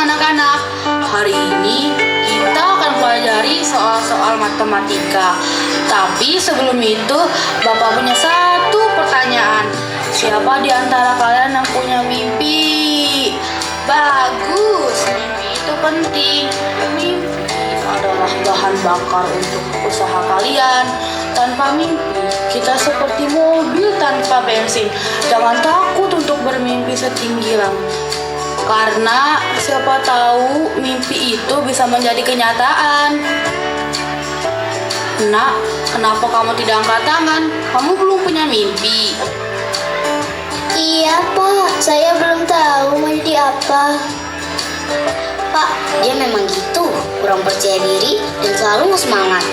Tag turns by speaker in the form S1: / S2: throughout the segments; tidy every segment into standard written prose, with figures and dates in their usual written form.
S1: anak-anak. Hari ini kita akan pelajari soal-soal matematika. Tapi sebelum itu, Bapak punya satu pertanyaan. Siapa di antara kalian yang punya mimpi? Bagus, mimpi itu penting. Mimpi adalah bahan bakar untuk usaha kalian. Tanpa mimpi, kita seperti mobil tanpa bensin. Jangan takut untuk bermimpi setinggi langit. Karena siapa tahu mimpi itu bisa menjadi kenyataan. Nak, kenapa kamu tidak angkat tangan? Kamu belum punya mimpi.
S2: Iya Pak, saya belum tahu mau jadi apa. Pak, dia memang gitu, kurang percaya diri dan selalu nggak semangat.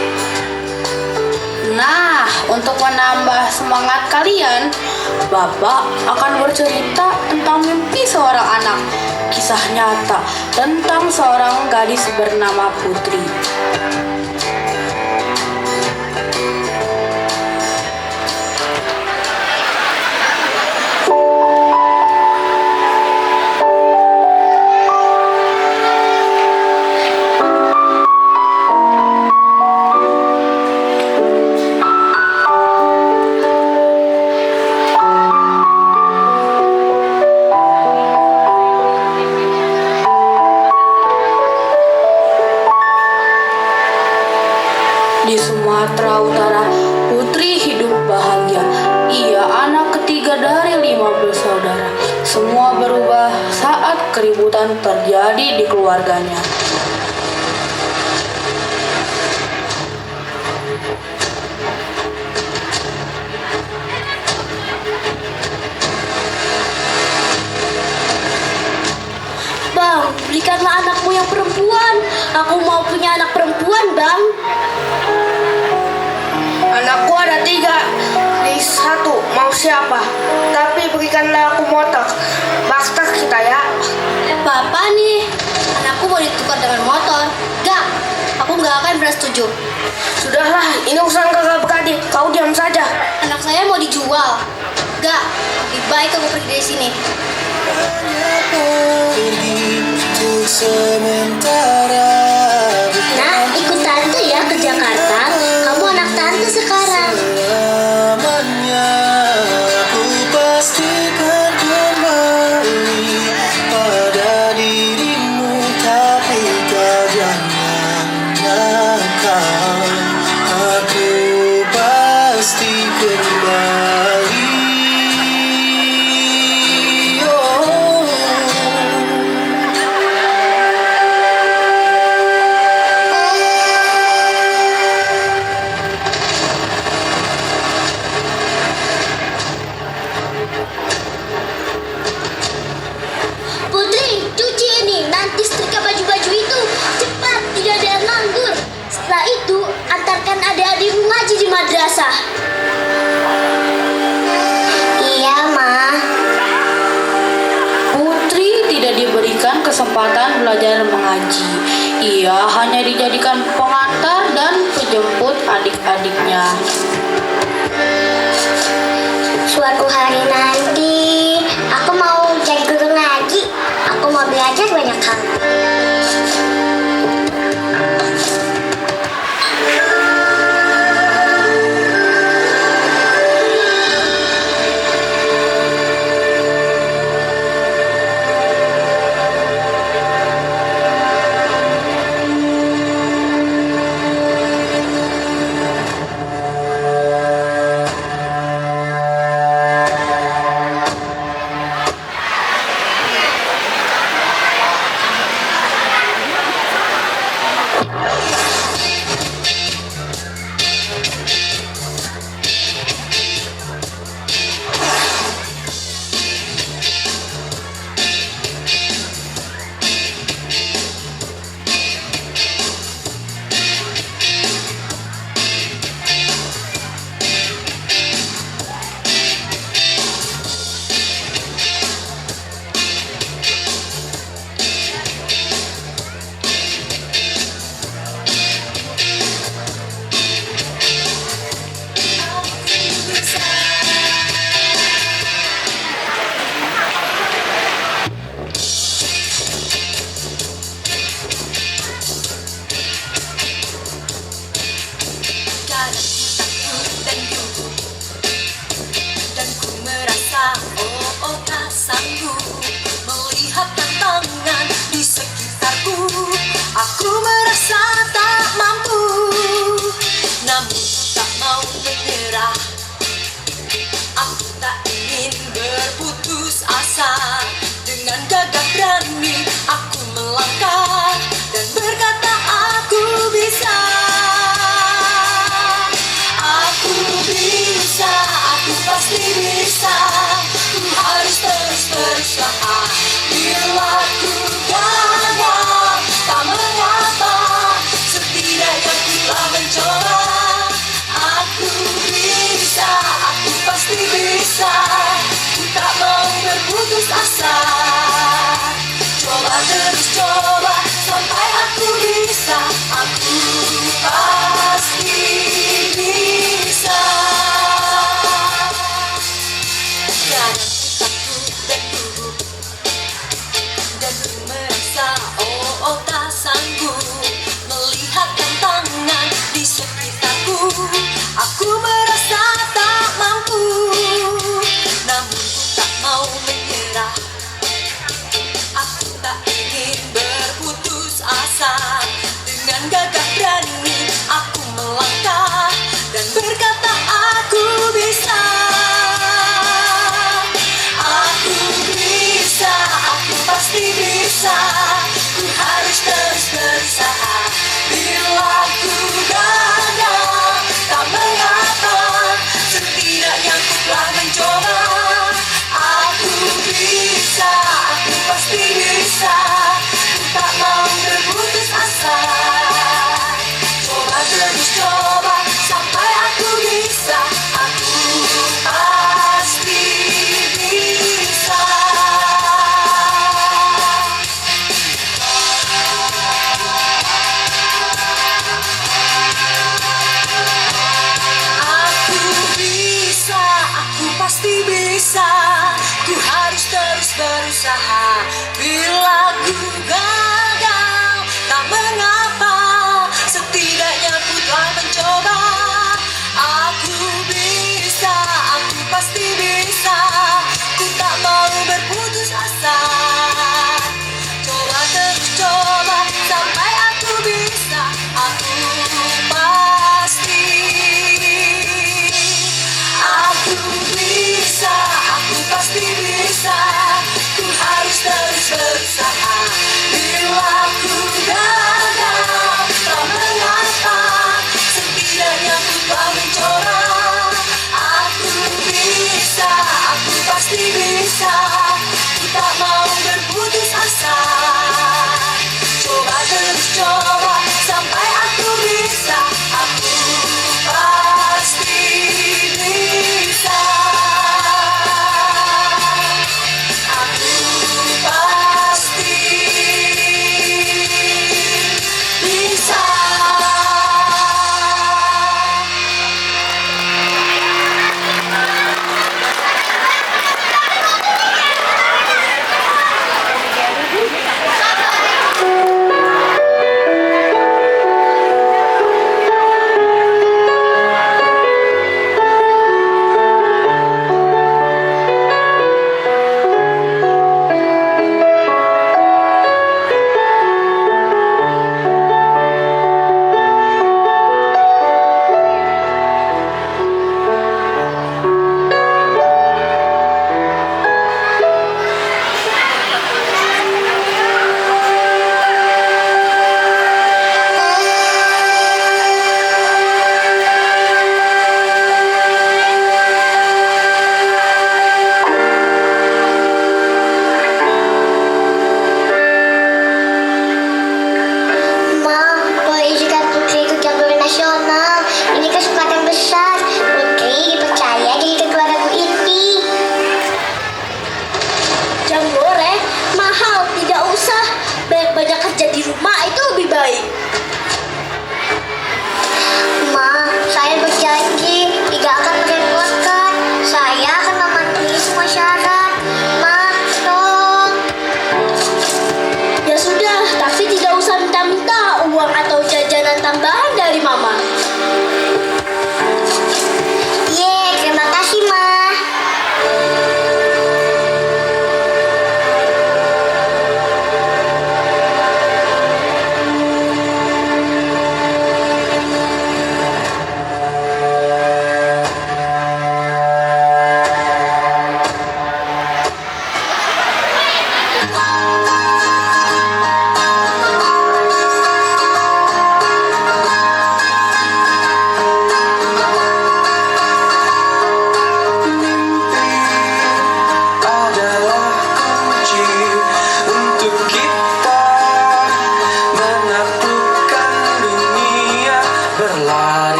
S1: Nah, untuk menambah semangat kalian, Bapak akan bercerita tentang mimpi seorang anak. Kisah nyata tentang seorang gadis bernama Putri. Di Sumatera Utara, Putri hidup bahagia. Ia anak ketiga dari 5 bersaudara. Semua berubah saat keributan terjadi di keluarganya.
S2: Bang, belikanlah anakmu yang perempuan. Aku mau punya anak perempuan, Bang.
S3: Anakku ada 3, nih 1 mau siapa? Tapi berikanlah aku motor. Bakter kita ya.
S2: Papa nih, anakku mau ditukar dengan motor. Gak, aku gak akan pernah setuju.
S3: Sudahlah, ini urusan kakak beradik. Kau diam saja.
S2: Anak saya mau dijual. Gak, lebih baik aku pergi dari sini. Nah, ikut tante ya ke Jakarta. Kamu anak tante sekarang. Putri, cuci ini. Nanti setrika baju-baju itu. Cepat, tidak ada yang nganggur. Setelah itu, antarkan adik-adikmu ngaji di madrasah. Iya, Ma.
S1: Putri tidak diberikan kesempatan belajar mengaji. Ia hanya dijadikan pengantar dan penjemput adik-adiknya.
S2: Suatu hari nanti, aku mau jadi guru ngaji. Aku mau belajar banyak hal.
S4: asa. Dengan gagah berani aku melangkah dan berkata aku bisa. Aku bisa, aku pasti bisa. Ku harus terus berusaha. Bila ku gagal, tak mengapa, setidaknya ku telah mencoba. Aku bisa, aku pasti bisa. Ku tak mau berputus asa. Coba terus coba sampai aku bisa. Aku pasti bisa. Kadang ku takut dan gugup, dan ku merasa oh tak sanggup melihat tantangan di sekitarku. Aku merasa tak mampu, namun ku tak mau menyerah. Aku tak ingin berputus asa. Dengan gagah berani aku melangkah dan berkata aku bisa. Aku bisa, aku pasti bisa. Ku harus terus berusaha. Bila ku gagal, tak mengapa, setidaknya ku telah mencoba. Aku bisa, aku pasti bisa. Ku tak mau berputus asa. Coba terus coba sampai aku bisa. Aku pasti bisa. Aku bisa, aku pasti bisa. Ku harus terus berusaha. Bila ku gagal, tak mengapa, setidaknya ku telah mencoba. Aku bisa, aku pasti bisa. Ku tak mau berputus asa. Coba terus coba sampai aku bisa. Aku pasti. Aku bisa, aku pasti bisa. Ku harus terus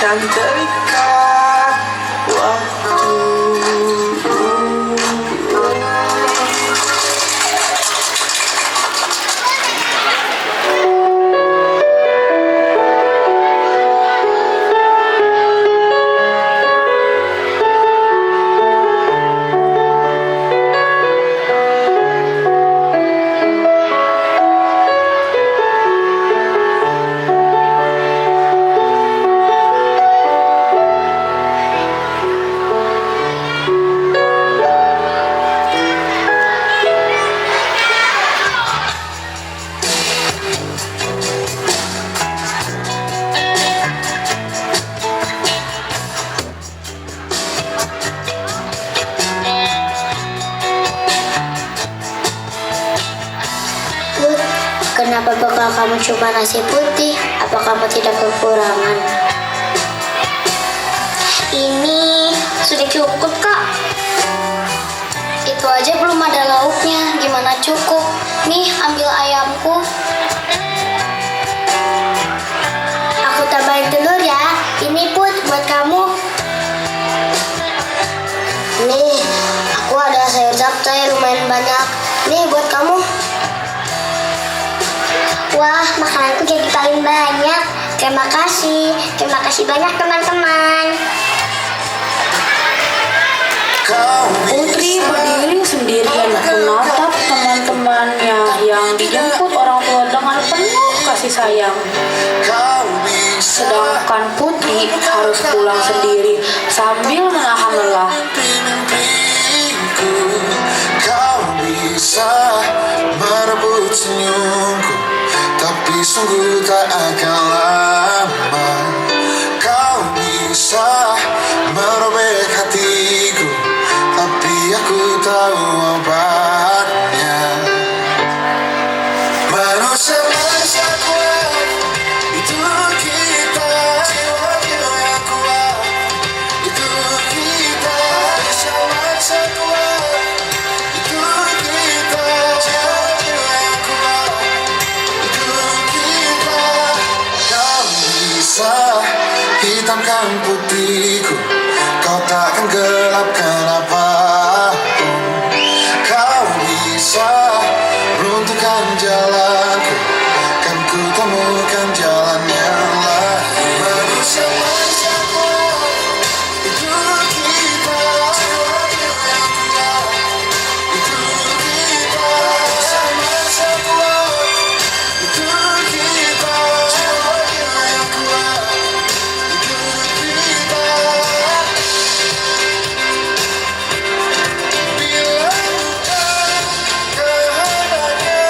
S5: kan terikat waktu.
S2: Put, kenapa bakal kamu cuma nasi putih? Apa kamu tidak kekurangan? Ini sudah cukup, Kak. Itu aja belum ada lauknya. Gimana cukup? Nih, ambil ayamku. Aku tambahin telur ya. Ini Put, buat kamu. Nih, aku ada sayur capcay lumayan banyak. Nih, buat kamu. Wah, makananku jadi paling banyak. Terima kasih banyak teman-teman.
S1: Putri berdiri sendirian menatap teman-temannya yang dijemput orang tua dengan penuh kasih sayang. Sedangkan Putri harus pulang sendiri sambil menahan lelah.
S5: Kau bisa merebut senyumku, tapi sungguh tak akan lama. Kau bisa merobek hatiku, tapi aku tahu obatnya. Manusia kuat, itu kita. Jiwa-jiwa yang kuat, itu kita. Manusia kuat, itu kita. Jiwa-jiwa yang kuat, itu kita. Kau bisa hitamkan putihku, kau takkan gelapkan apapun. Kau bisa runtuhkan jalanku, kan ku temukan jalan yang lain. Manusia kuat, itu kita. Jiwa-jiwa yang kuat, itu kita. Manusia kuat, itu kita. Jiwa-jiwa yang kuat, itu kita. Bila bukan kehendaknya,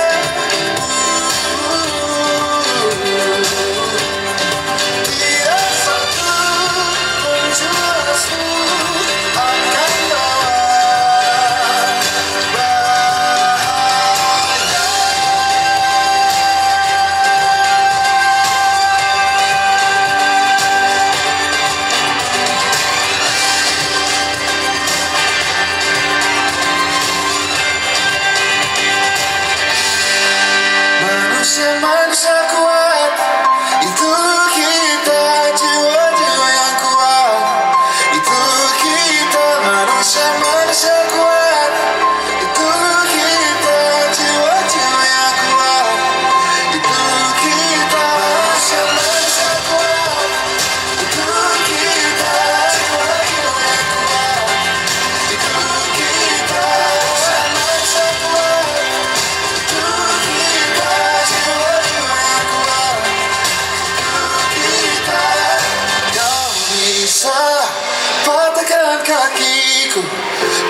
S5: tidak satu pun jurusku akan lawan bahaya. Manusia kuat, itu kita. Jiwa-jiwa yang kuat, itu kita. Manusia kuat, itu kita. Jiwa-jiwa yang kuat, itu kita. Manusia kuat, itu kita. Jiwa-jiwa yang kuat, itu kita. Manusia kuat, itu kita. Jiwa-jiwa yang kuat, kita. Kau bisa patahkan kakiku,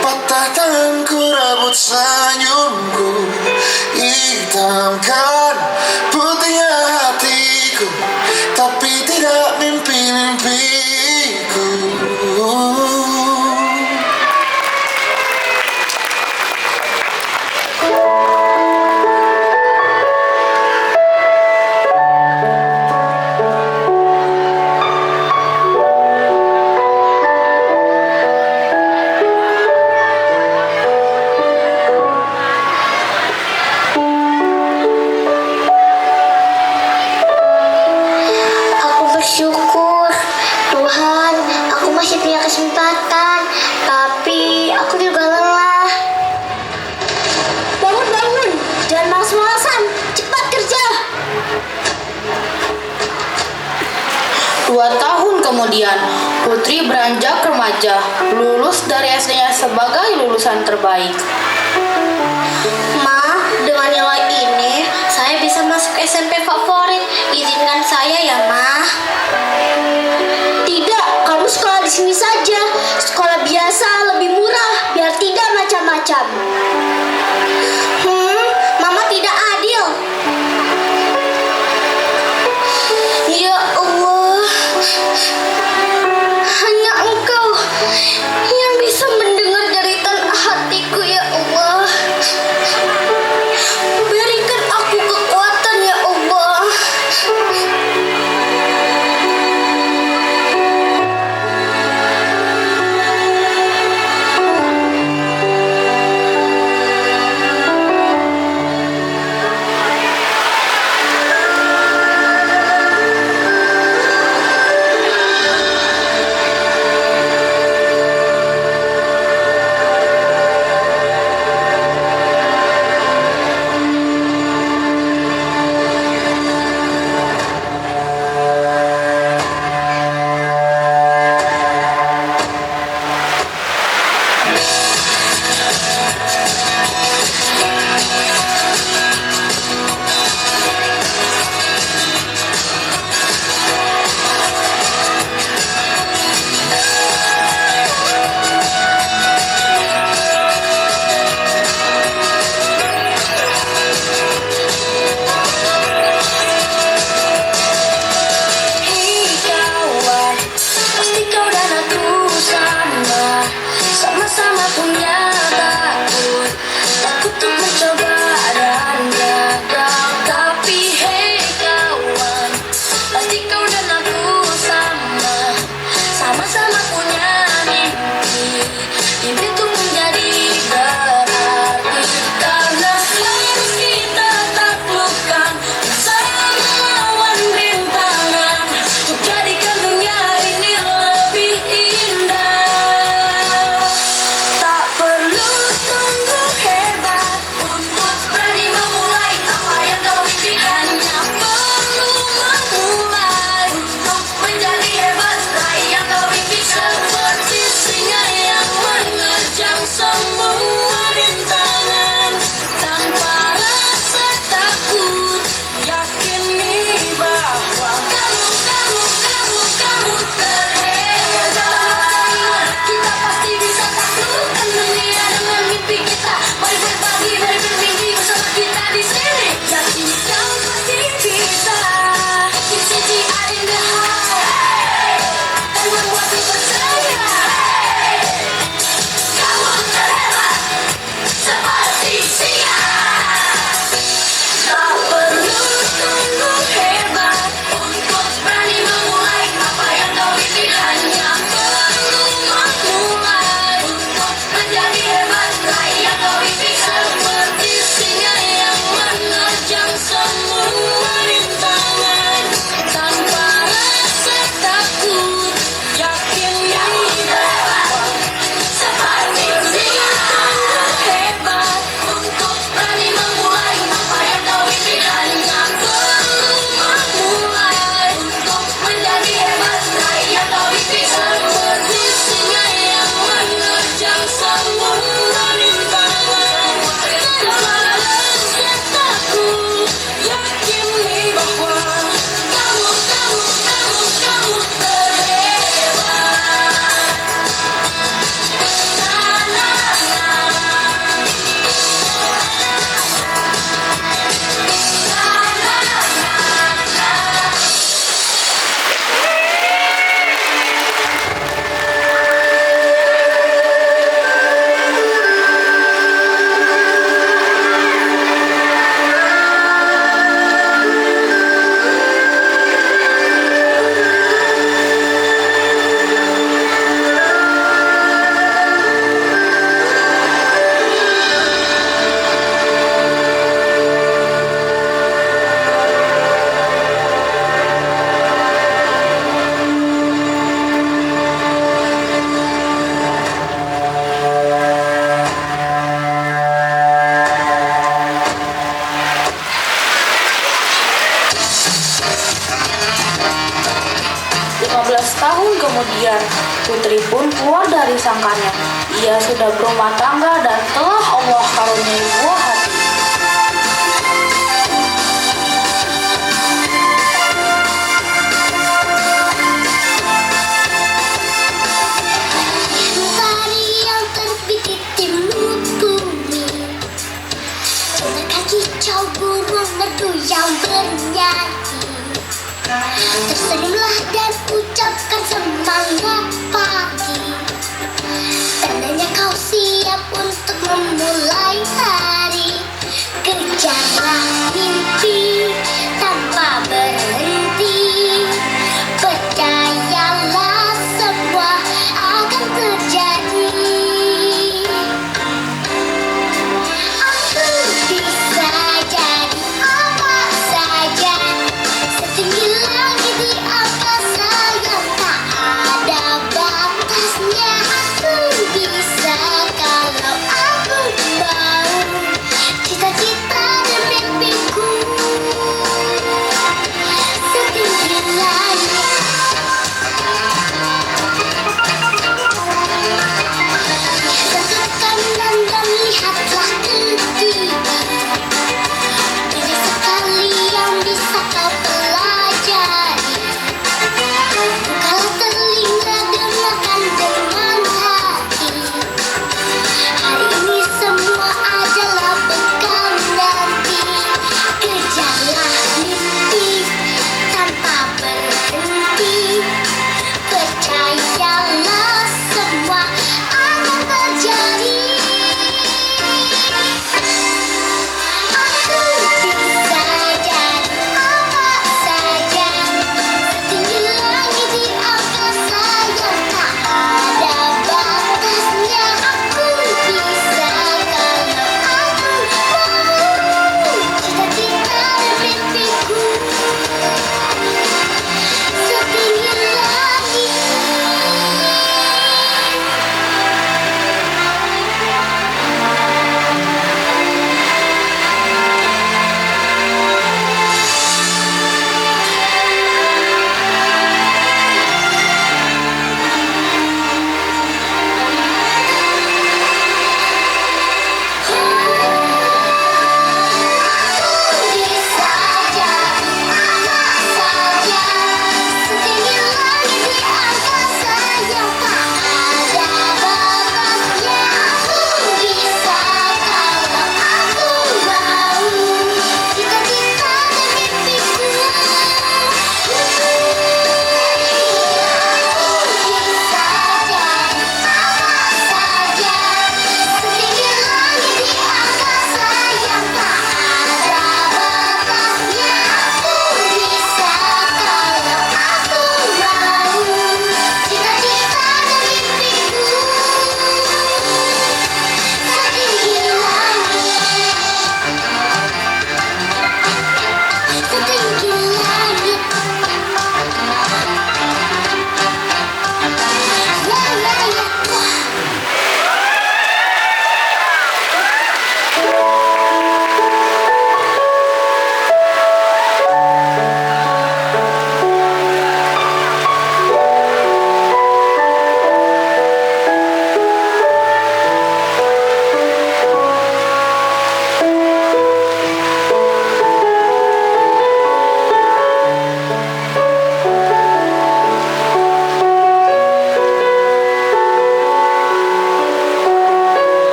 S5: patah tanganku, rebut senyumku, hitamkan putihnya hatiku, tapi tidak mimpi-mimpiku.
S2: Aku bersyukur
S1: kemudian, Putri beranjak remaja, lulus dari SD-nya sebagai lulusan terbaik.
S2: Ma, dengan nilai ini saya bisa masuk SMP favorit. Izinkan saya ya, Ma. Tidak, kamu sekolah di sini saja. Sekolah biasa lebih murah, biar tidak macam-macam. Mama tidak adil. Ya Allah, hanya Engkau yang bisa mendengar jeritan hatiku ya Allah. Berikan aku kekuatan ya Allah.
S1: tahun kemudian, putri pun keluar dari sangkarnya. Ia sudah berumah tangga dan telah Allah karuniai buah hati.
S2: Matahari yang terbit di timur bumi, menekan kicau burung merdu yang bernyanyi. Tersenyumlah dan ucapkan semangat pagi, tandanya kau siap untuk memulai hari.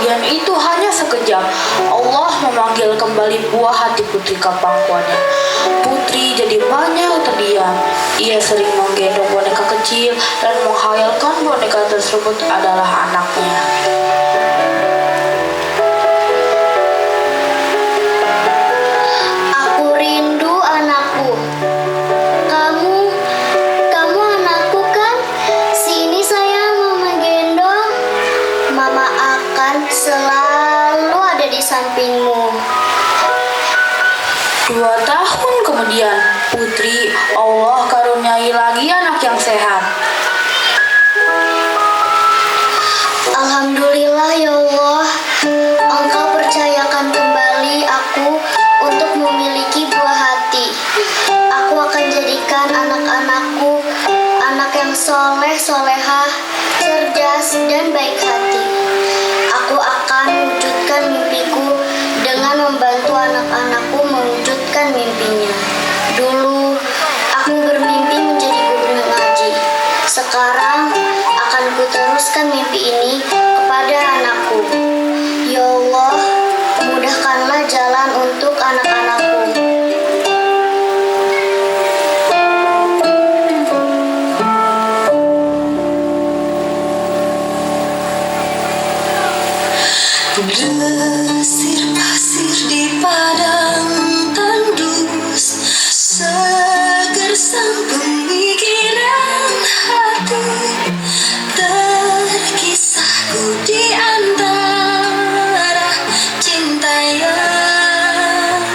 S1: kebahagiaan itu hanya sekejap. Allah memanggil kembali buah hati putri ke pangkuannya. Putri jadi banyak terdiam. Ia sering menggendong boneka kecil dan menghayalkan boneka tersebut adalah anaknya.
S2: Aku rindu anakku. Kamu anakku kan? Sini sayang, mama gendong. Mama akan selalu ada di sampingmu.
S1: 2 tahun kemudian, putri Allah karuniai lagi anak yang sehat.
S2: Alhamdulillah ya Allah, Engkau percayakan kembali aku untuk memiliki buah hati. Aku akan jadikan anak-anakku anak yang soleh, solehah, cerdas, dan baik hati. Aku akan mewujudkan mimpiku dengan membantu anak-anakku mewujudkan mimpinya. Dulu, aku bermimpi menjadi guru ngaji. Sekarang, akan kuteruskan mimpi ini kepada anakku. Ya Allah, mudahkanlah jalan untuk anak-anakku.
S4: Desir pasir di padang tandus, segersang pemikiran hati, terkisahku di antara cinta yang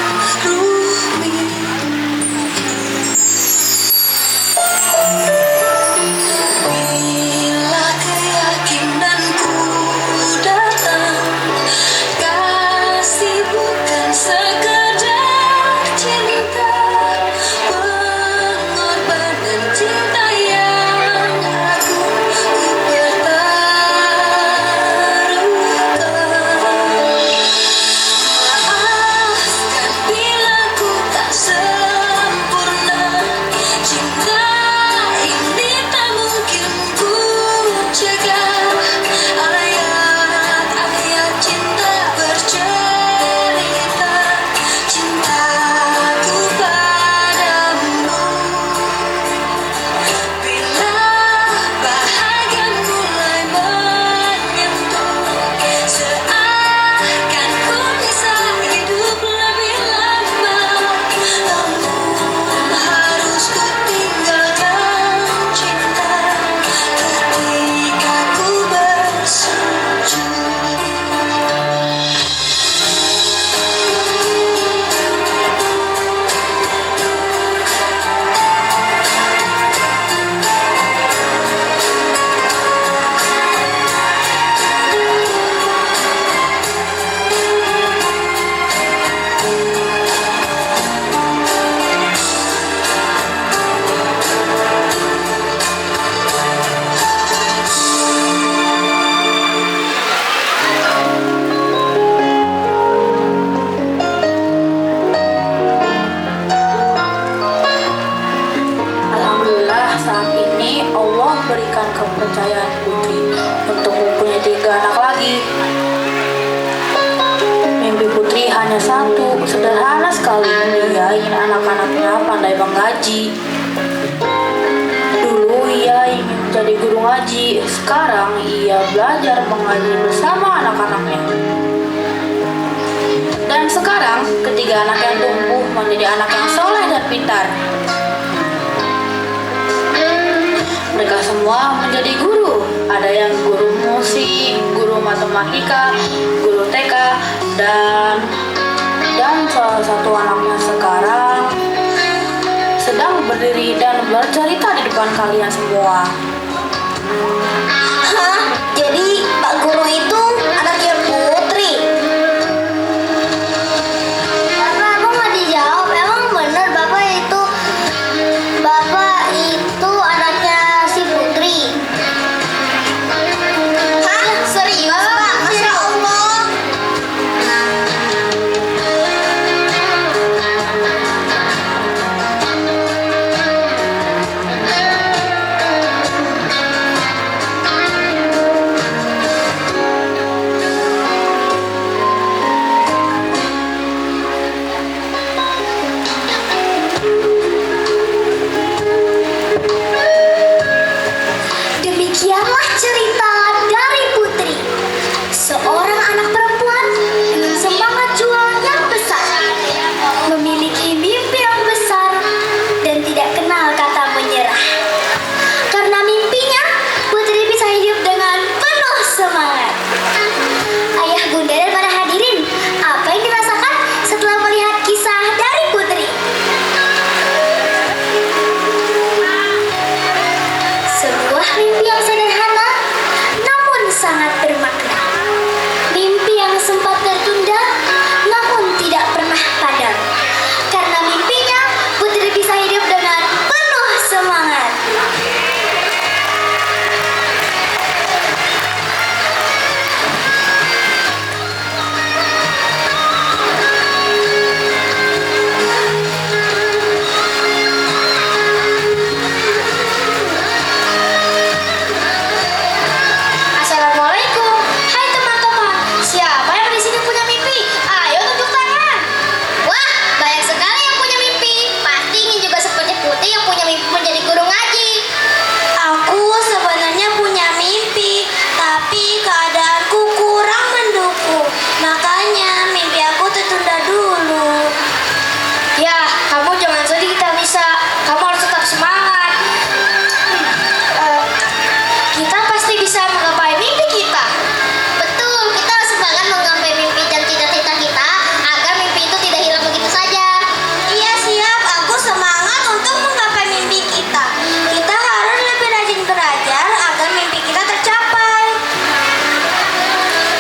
S4: rumit. Bila keyakinanku datang, kasih bukan sekedar cinta, pengorbanan cinta yang aku pertaruhkan. Maafkan bila ku tak sempurna, cinta ini tak mungkin ku jaga. Ayat-ayat cinta bercerita cintaku padamu. Bila bahagia mulai menyentuh, seakan ku bisa hidup lebih lama. Namun harus ku tinggalkan cinta ketika ku bersujud.
S1: Alhamdulillah saat ini Allah berikan kepercayaan putri untuk mempunyai 3 anak lagi. Mimpi putri hanya satu, sederhana sekali. Ia ingin anak-anaknya pandai mengaji. Dulu ia ingin menjadi guru ngaji, sekarang ia belajar mengaji bersama anak-anaknya. Dan sekarang ketiga anak yang tumbuh menjadi anak yang soleh dan pintar. Mereka semua menjadi guru. Ada yang guru musik, guru matematika, guru TK, dan salah satu anaknya sekarang sedang berdiri dan bercerita di depan kalian semua.
S2: Hah? Jadi Pak Guru itu anaknya Putri? Bapak, aku nggak dijawab. Emang bener Bapak itu anaknya si Putri? Hah? Serius Pak? Masya Allah. sangat bermakna. Mimpi yang sempat tertunda, namun tidak pernah padam. Karena mimpinya, Putri bisa hidup dengan penuh semangat. Assalamualaikum. Hai teman-teman. Siapa yang di sini punya mimpi? Ayo tunjuk tangan. Wah, banyak sekali yang punya mimpi. Pasti ingin juga seperti Putri yang punya mimpi menjadi guru ngaji. Aku sebenarnya punya mimpi, tapi keadaanku kurang mendukung. Makanya mimpi aku tertunda dulu. Ya, kamu jangan sedih, kita bisa. Kamu harus tetap semangat. Kita pasti bisa menggapai mimpi kita. Betul, kita harus semangat menggapai mimpi dan cita-cita kita agar mimpi itu tidak hilang begitu saja. Iya siap, aku semangat untuk menggapai mimpi kita. Kita harus lebih rajin belajar agar mimpi kita tercapai.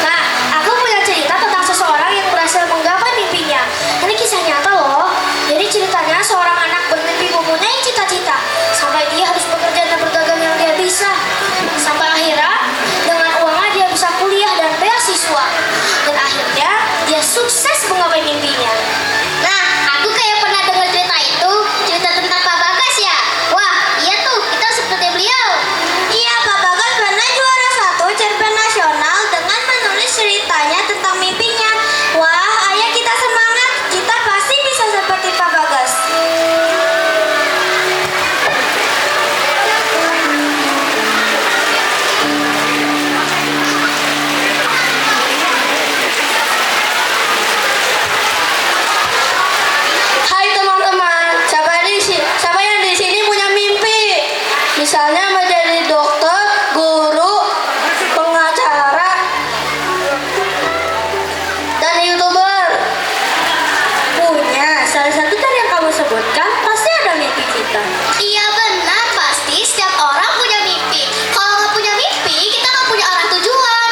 S2: Nah, aku punya cerita tentang seseorang yang berhasil menggapai mimpinya. Ini kisah nyata loh. Jadi ceritanya seorang anak bermimpi mempunyai cita-cita sampai dia harus bekerja dan berdagang yang dia bisa. Sampai akhirnya dengan uangnya dia bisa kuliah dan beasiswa. Dan akhirnya dia sukses menggapai mimpinya. Nah, aku kayak pernah dengar cerita itu, cerita tentang Pak Bagas ya. Wah, iya tuh, kita seperti beliau. Iya, Pak Bagas pernah juara 1 cerpen nasional dengan menulis ceritanya tentang mimpinya. Wah, ayo kita semangat, kita pasti bisa seperti Pak Bagas.
S1: Hai teman-teman, siapa yang di sini punya mimpi? Misalnya menjadi dokter, guru, pengacara, dan YouTuber. Punya salah satu dari yang kamu sebutkan, pasti ada mimpi kita.
S2: Iya benar, pasti setiap orang punya mimpi. Kalau nggak punya mimpi, kita nggak punya arah tujuan.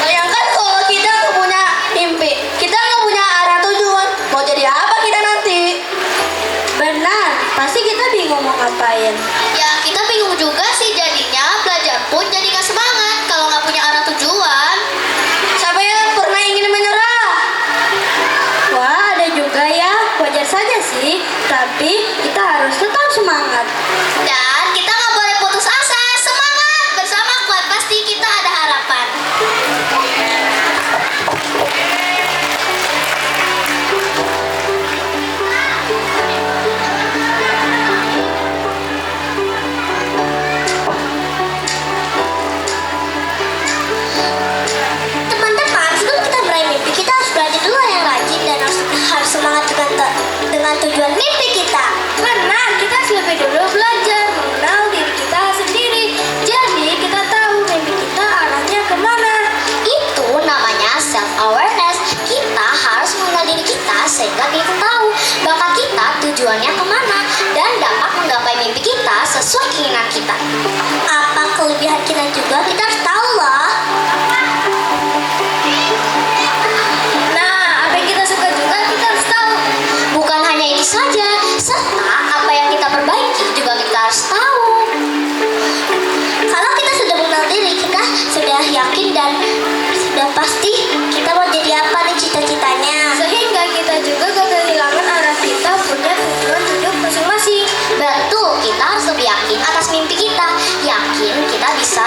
S1: Bayangkan kalau kita nggak punya mimpi, kita nggak punya arah tujuan, mau jadi apa kita nanti? Benar, pasti kita bingung mau ngapain.
S2: Ya kita bingung juga sih jadinya, belajar pun jadi nggak semangat kalau nggak punya arah tujuan.
S1: Siapa yang pernah ingin menyerah? Wah, ada juga ya, wajar saja sih, tapi kita harus tetap semangat.
S2: Dan kita nggak boleh putus asa, semangat bersama kuat pasti kita ada harapan. Teman-teman, sebelum kita meraih mimpi, kita harus belajar dulu yang rajin dan harus semangat dengan tujuan mimpi kita. Benar, kita harus lebih dulu belajar mengenal diri kita sendiri. Jadi kita tahu mimpi kita arahnya kemana. Itu namanya self awareness. Kita harus mengenal diri kita sehingga kita tahu bakat kita tujuannya kemana dan dapat menggapai mimpi kita sesuai keinginan kita. Apa kelebihan kita juga kita harus tahu loh. Nah, apa yang kita suka juga kita harus tahu. Bukan hanya itu saja, serta apa yang kita perbaiki juga kita harus tahu. Kalau kita sudah mengenal diri, kita sudah yakin dan sudah pasti kita mau jadi apa nih cita-citanya. Sehingga kita juga gak kehilangan arah kita punya tujuan hidup masing-masing. Betul, kita harus lebih yakin atas mimpi kita. Yakin kita bisa